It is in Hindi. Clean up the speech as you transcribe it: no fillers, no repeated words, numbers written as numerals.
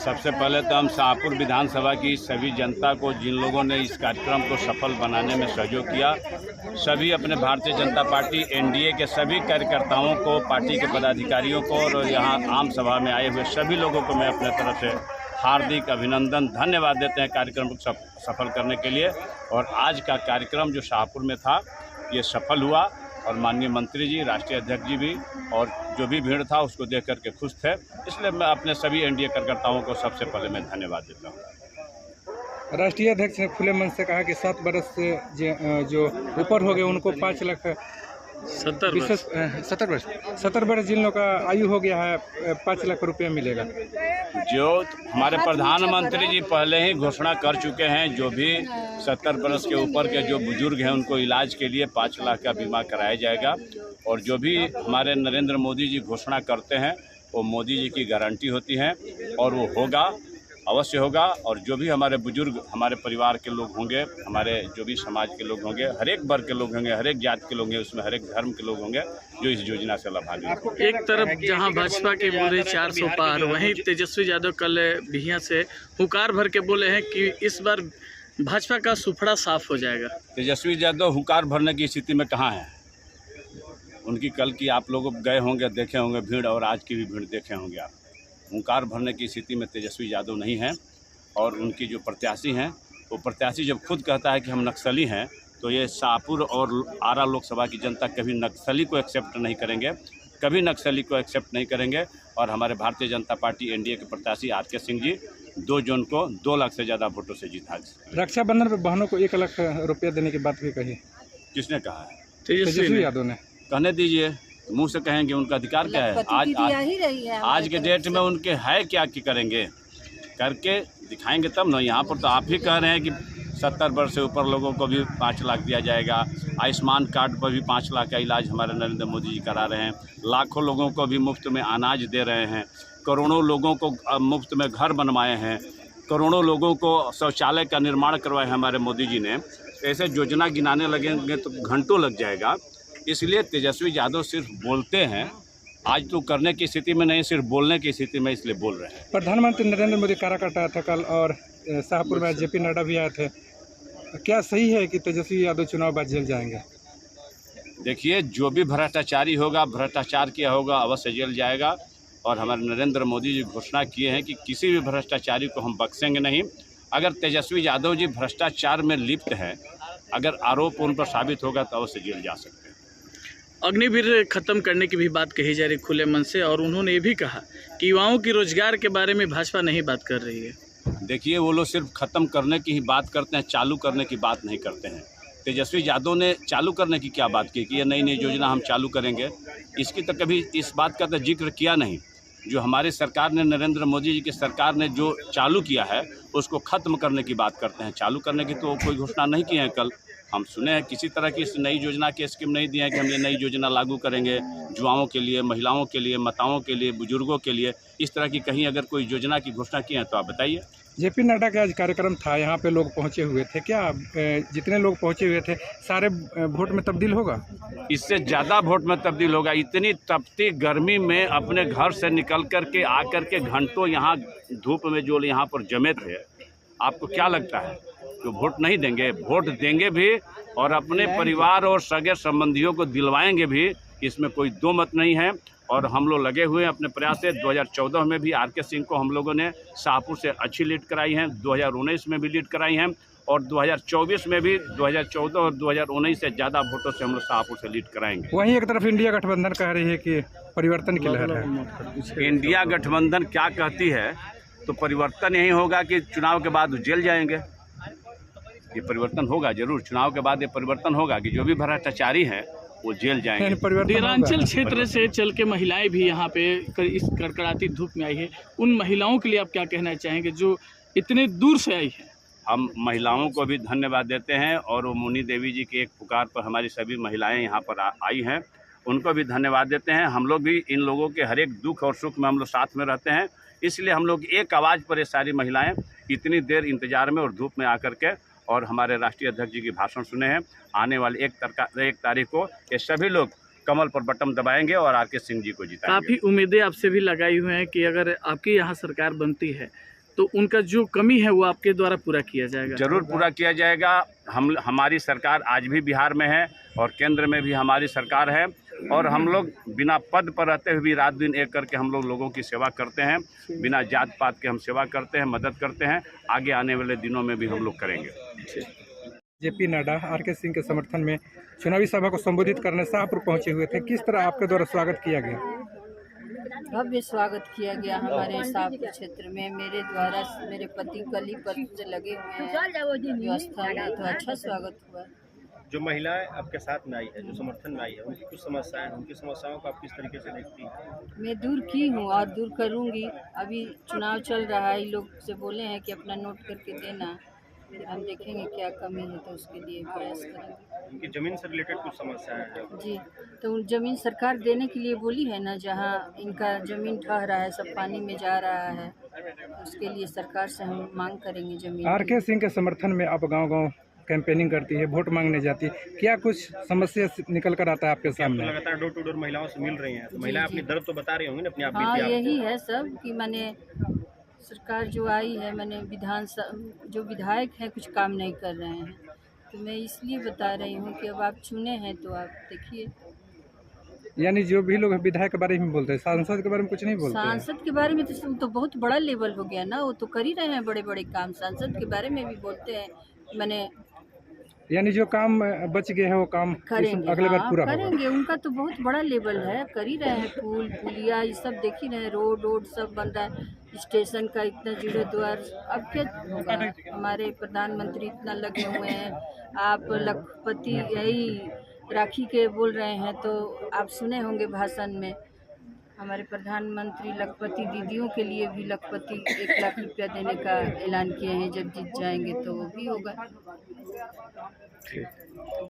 सबसे पहले तो हम शाहपुर विधानसभा की सभी जनता को, जिन लोगों ने इस कार्यक्रम को सफल बनाने में सहयोग किया, सभी अपने भारतीय जनता पार्टी एनडीए के सभी कार्यकर्ताओं को, पार्टी के पदाधिकारियों को और यहाँ आम सभा में आए हुए सभी लोगों को मैं अपने तरफ से हार्दिक अभिनंदन, धन्यवाद देते हैं कार्यक्रम को सफल करने के लिए। और आज का कार्यक्रम जो शाहपुर में था ये सफल हुआ और माननीय मंत्री जी, राष्ट्रीय अध्यक्ष जी भी और जो भी भीड़ था उसको देख करके खुश थे। इसलिए मैं अपने सभी एनडीए कार्यकर्ताओं को सबसे पहले मैं धन्यवाद देता हूँ। राष्ट्रीय अध्यक्ष ने खुले मन से कहा कि 7 वर्ष से जो ऊपर हो गए उनको 5 लाख 70 वर्ष जिन लोगों का आयु हो गया है 5 लाख रुपये मिलेगा। जो हमारे प्रधानमंत्री जी पहले ही घोषणा कर चुके हैं, जो भी 70 वर्ष के ऊपर के जो बुजुर्ग हैं उनको इलाज के लिए 5 लाख का बीमा कराया जाएगा। और जो भी हमारे नरेंद्र मोदी जी घोषणा करते हैं वो मोदी जी की गारंटी होती है और वो होगा, अवश्य होगा। और जो भी हमारे बुजुर्ग, हमारे परिवार के लोग होंगे, हमारे जो भी समाज के लोग होंगे, हर एक वर्ग के लोग होंगे, हर एक जाति के लोग होंगे, उसमें हर एक धर्म के लोग होंगे जो इस योजना से लाभान्वित। एक तरफ जहां भाजपा के बोले 400 पार, वहीं तेजस्वी यादव कल बिहिया से हुकार भर के बोले हैं कि इस बार भाजपा का सुफड़ा साफ हो जाएगा। तेजस्वी यादव हुकार भरने की स्थिति में कहाँ है? उनकी कल की आप लोग गए होंगे, देखे होंगे भीड़, और आज की भी भीड़ देखे होंगे आप। हुंकार भरने की स्थिति में तेजस्वी यादव नहीं हैं। और उनकी जो प्रत्याशी हैं, वो प्रत्याशी जब खुद कहता है कि हम नक्सली हैं, तो ये शाहपुर और आरा लोकसभा की जनता कभी नक्सली को एक्सेप्ट नहीं करेंगे, कभी नक्सली को एक्सेप्ट नहीं करेंगे। और हमारे भारतीय जनता पार्टी एनडीए के प्रत्याशी आर.के. सिंह जी 2 जून को 2 लाख से ज़्यादा वोटों से जीता। रक्षाबंधन पर बहनों को 1 लाख रुपया देने की बात भी कही। किसने कहा है? तेजस्वी यादव ने। कहने दीजिए, मुंह से कहेंगे, उनका अधिकार क्या है? आज के डेट में उनके है क्या कि करेंगे, करके दिखाएंगे तब ना। यहाँ पर तो आप ही कह रहे हैं कि 70 वर्ष से ऊपर लोगों को भी 5 लाख दिया जाएगा। आयुष्मान कार्ड पर भी 5 लाख का इलाज हमारे नरेंद्र मोदी जी करा रहे हैं। लाखों लोगों को भी मुफ्त में अनाज दे रहे हैं। करोड़ों लोगों को मुफ्त में घर बनवाए हैं। करोड़ों लोगों को शौचालय का निर्माण करवाए हैं हमारे मोदी जी ने। ऐसे योजना गिनाने लगेंगे तो घंटों लग जाएगा। इसलिए तेजस्वी यादव सिर्फ बोलते हैं, आज तो करने की स्थिति में नहीं, सिर्फ बोलने की स्थिति में इसलिए बोल रहे हैं। प्रधानमंत्री नरेंद्र मोदी काराकाट आया था कल और शाहपुर में जेपी नड्डा भी आए थे। क्या सही है कि तेजस्वी यादव चुनाव बाद जेल जाएंगे? देखिए, जो भी भ्रष्टाचारी होगा, भ्रष्टाचार किया होगा, अवश्य जेल जाएगा। और हमारे नरेंद्र मोदी जी घोषणा किए हैं कि किसी भी भ्रष्टाचारी को हम बख्शेंगे नहीं। अगर तेजस्वी यादव जी भ्रष्टाचार में लिप्त हैं, अगर आरोप उन पर साबित होगा तो अवश्य जेल जा सकते हैं। अग्निवीर खत्म करने की भी बात कही जा रही खुले मन से, और उन्होंने ये भी कहा कि युवाओं की रोजगार के बारे में भाजपा नहीं बात कर रही है। देखिए, वो लोग सिर्फ ख़त्म करने की ही बात करते हैं, चालू करने की बात नहीं करते हैं। तेजस्वी यादव ने चालू करने की क्या बात की कि ये नई नई योजना हम चालू करेंगे? इसकी तो कभी इस बात का तो जिक्र किया नहीं। जो हमारी सरकार ने, नरेंद्र मोदी जी की सरकार ने जो चालू किया है उसको ख़त्म करने की बात करते हैं। चालू करने की तो कोई घोषणा नहीं की है। कल हम सुने हैं किसी तरह की इस नई योजना की स्कीम नहीं दी है कि हम ये नई योजना लागू करेंगे युवाओं के लिए, महिलाओं के लिए, माताओं के लिए, बुजुर्गों के लिए। इस तरह की कहीं अगर कोई योजना की घोषणा की है तो आप बताइए। जेपी नड्डा का आज कार्यक्रम था, यहाँ पे लोग पहुँचे हुए थे। क्या जितने लोग पहुँचे हुए थे सारे वोट में तब्दील होगा? इससे ज़्यादा वोट में तब्दील होगा। इतनी तपती गर्मी में अपने घर से निकल कर के आकर के घंटों यहाँ धूप में जो यहाँ पर जमे थे, आपको क्या लगता है तो वोट नहीं देंगे? वोट देंगे भी और अपने परिवार और सगे संबंधियों को दिलवाएंगे भी, इसमें कोई दो मत नहीं है। और हम लोग लगे हुए हैं अपने प्रयास से। 2014 में भी आर.के. सिंह को हम लोगों ने शाहपुर से अच्छी लीड कराई है, 2019 में भी लीड कराई हैं, और 2024 में भी 2014 और 2019 से ज़्यादा वोटों से हम लोग शाहपुर से लीड कराएंगे। वहीं एक तरफ इंडिया गठबंधन कह रही है कि परिवर्तन की लहर है। इंडिया गठबंधन क्या कहती है तो परिवर्तन यही होगा कि चुनाव के बाद जेल जाएंगे। ये परिवर्तन होगा जरूर, चुनाव के बाद ये परिवर्तन होगा कि जो भी भ्रष्टाचारी हैं वो जेल जाएंगे। देरांचल क्षेत्र से चल के महिलाएं भी यहाँ पे इस कड़कड़ाती धूप में आई है। उन महिलाओं के लिए आप क्या कहना चाहेंगे जो इतने दूर से आई है? हम महिलाओं को भी धन्यवाद देते हैं और वो मुनि देवी जी के एक पुकार पर हमारी सभी महिलाएं यहाँ पर आई हैं, उनको भी धन्यवाद देते हैं। हम लोग भी इन लोगों के हर एक दुख और सुख में हम लोग साथ में रहते हैं, इसलिए हम लोग एक आवाज़ पर ये सारी महिलाएं इतनी देर इंतजार में और धूप में आकर के और हमारे राष्ट्रीय अध्यक्ष जी की भाषण सुने हैं। आने वाले 1 तारीख को ये सभी लोग कमल पर बटन दबाएंगे और आर के सिंह जी को जिताएंगे। काफ़ी उम्मीदें आपसे भी लगाई हुई हैं कि अगर आपकी यहाँ सरकार बनती है तो उनका जो कमी है वो आपके द्वारा पूरा किया जाएगा। जरूर पूरा किया जाएगा। हमारी सरकार आज भी बिहार में है और केंद्र में भी हमारी सरकार है और हम लोग बिना पद पर रहते हुए भी रात दिन एक करके हम लोग लोगों की सेवा करते हैं। बिना जात पात के हम सेवा करते हैं, मदद करते हैं। आगे आने वाले दिनों में भी हम लोग करेंगे। जेपी नड्डा आर के सिंह के समर्थन में चुनावी सभा को संबोधित करने शाहपुर पहुंचे हुए थे। किस तरह आपके द्वारा स्वागत किया गया? भव्य स्वागत किया गया हमारे शाहपुर क्षेत्र में। मेरे द्वारा मेरे पति कली पर से लगे हुए हैं व्यवस्था में, तो अच्छा स्वागत हुआ। जो महिलाएं आपके साथ में आई है, जो समर्थन में आई है, उनकी कुछ समस्याएं, उनकी समस्याओं को आप किस तरीके से देखती हैं? मैं दूर की हूँ और दूर करूँगी। अभी चुनाव चल रहा है, लोग से बोले हैं कि अपना नोट करके देना, फिर हम देखेंगे क्या कमी है तो उसके लिए प्रयास करेंगे। उनकी जमीन से रिलेटेड कुछ समस्याएं हैं जी, तो जमीन सरकार देने के लिए बोली है ना, जहाँ इनका जमीन ढह रहा है, सब पानी में जा रहा है, उसके लिए सरकार से हम मांग करेंगे जमीन। आर के सिंह के समर्थन में आप गांव-गांव कैंपेनिंग करती है, वोट मांगने जाती है, क्या कुछ समस्या निकल कर आता है आपके सामने? लगातार डोर टू डोर महिलाओं से मिल रही हैं, तो महिलाएं अपनी दर्द तो बता रही होंगी ना अपनी आप? हाँ, यही है सब कि मैंने सरकार जो आई है, मैंने जो विधायक हैं कुछ काम नहीं कर रहे हैं, तो मैं इसलिए बता रही हूँ कि अब आप चुने हैं तो आप देखिए। यानी जो भी लोग विधायक के बारे में बोलते हैं, सांसद के बारे में कुछ नहीं बोलते हैं? सांसद के बारे में तो बहुत बड़ा लेवल हो गया ना, वो तो कर ही रहे हैं बड़े बड़े काम। सांसद के बारे में भी बोलते हैं, मैंने यानी जो काम बच गए हैं वो काम करेंगे, अगले बार हाँ, पूरा होगा। करेंगे। उनका तो बहुत बड़ा लेवल है, कर ही रहे हैं। पुल पुलिया ये सब देख ही रहे हैं, रोड सब बन रहा है, स्टेशन का इतना जीरो द्वार। अब क्या होगा? हमारे प्रधानमंत्री इतना लगे हुए हैं, आप लखपति यही राखी के बोल रहे हैं, तो आप सुने होंगे भाषण में हमारे प्रधानमंत्री लखपति दीदियों के लिए भी लखपति 1 लाख रुपया देने का ऐलान किए हैं। जब जीत जाएंगे तो वो भी होगा।